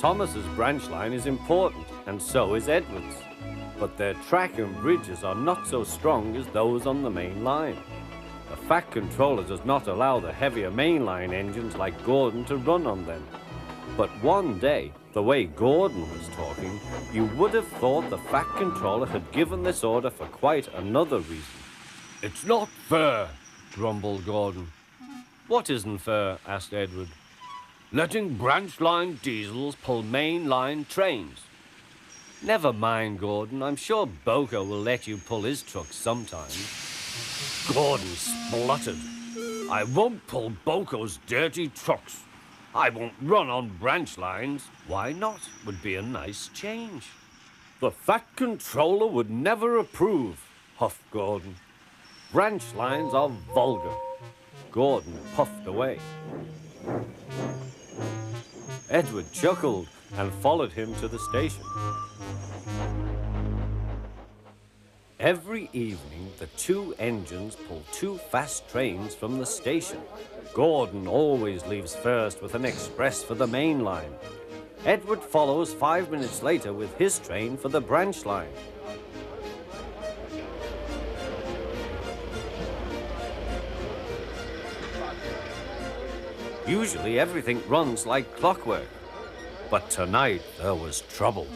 Thomas's branch line is important, and so is Edward's. But their track and bridges are not so strong as those on the main line. The Fat Controller does not allow the heavier mainline engines like Gordon to run on them. But one day, the way Gordon was talking, you would have thought the Fat Controller had given this order for quite another reason. "It's not fair," grumbled Gordon. "What isn't fair?" asked Edward. "Letting branch line diesels pull main line trains." "Never mind, Gordon. I'm sure Boko will let you pull his truck sometime." Gordon spluttered. "I won't pull Boko's dirty trucks. I won't run on branch lines." "Why not? Would be a nice change." "The Fat Controller would never approve," huffed Gordon. "Branch lines are vulgar." Gordon puffed away. Edward chuckled and followed him to the station. Every evening, the two engines pull two fast trains from the station. Gordon always leaves first with an express for the main line. Edward follows 5 minutes later with his train for the branch line. Usually everything runs like clockwork. But tonight there was trouble.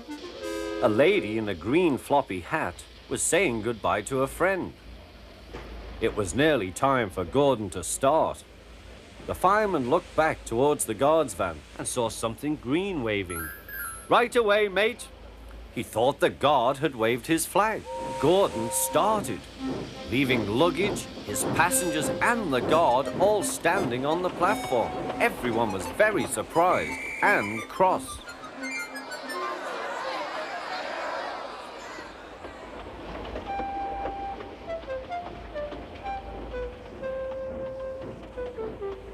A lady in a green floppy hat was saying goodbye to a friend. It was nearly time for Gordon to start. The fireman looked back towards the guard's van and saw something green waving. "Right away, mate." He thought the guard had waved his flag. Gordon started, leaving luggage, his passengers and the guard all standing on the platform. Everyone was very surprised and cross.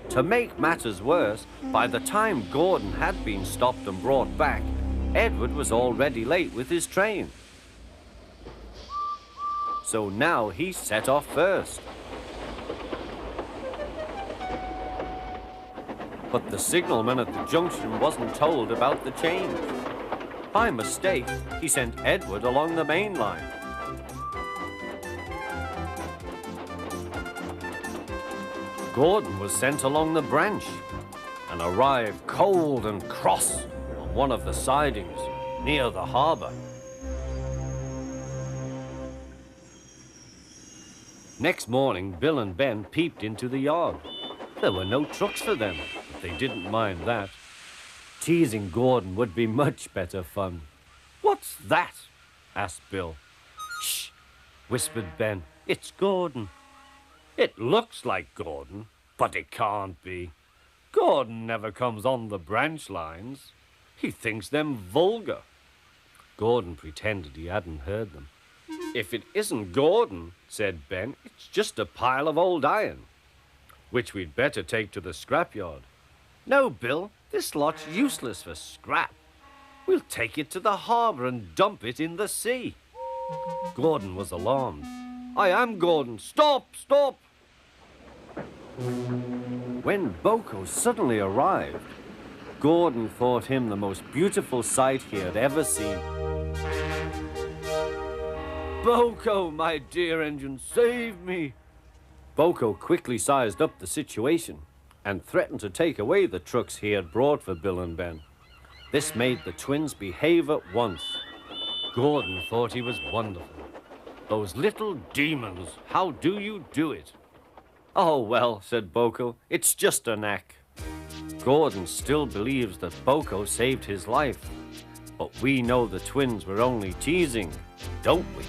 To make matters worse, by the time Gordon had been stopped and brought back, Edward was already late with his train. So now he set off first. But the signalman at the junction wasn't told about the change. By mistake, he sent Edward along the main line. Gordon was sent along the branch and arrived cold and cross on one of the sidings near the harbour. Next morning, Bill and Ben peeped into the yard. There were no trucks for them, but they didn't mind that. Teasing Gordon would be much better fun. "What's that?" asked Bill. "Shh," whispered Ben. "It's Gordon." "It looks like Gordon, but it can't be. Gordon never comes on the branch lines. He thinks them vulgar." Gordon pretended he hadn't heard them. "If it isn't Gordon," said Ben, "it's just a pile of old iron, which we'd better take to the scrapyard." "No, Bill, this lot's useless for scrap. We'll take it to the harbour and dump it in the sea." Gordon was alarmed. "I am Gordon. Stop, stop!" When Boko suddenly arrived, Gordon thought him the most beautiful sight he had ever seen. "Boko, my dear engine, save me!" Boko quickly sized up the situation and threatened to take away the trucks he had brought for Bill and Ben. This made the twins behave at once. Gordon thought he was wonderful. "Those little demons, how do you do it?" "Oh, well," said Boko, "it's just a knack." Gordon still believes that Boko saved his life, but we know the twins were only teasing, don't we?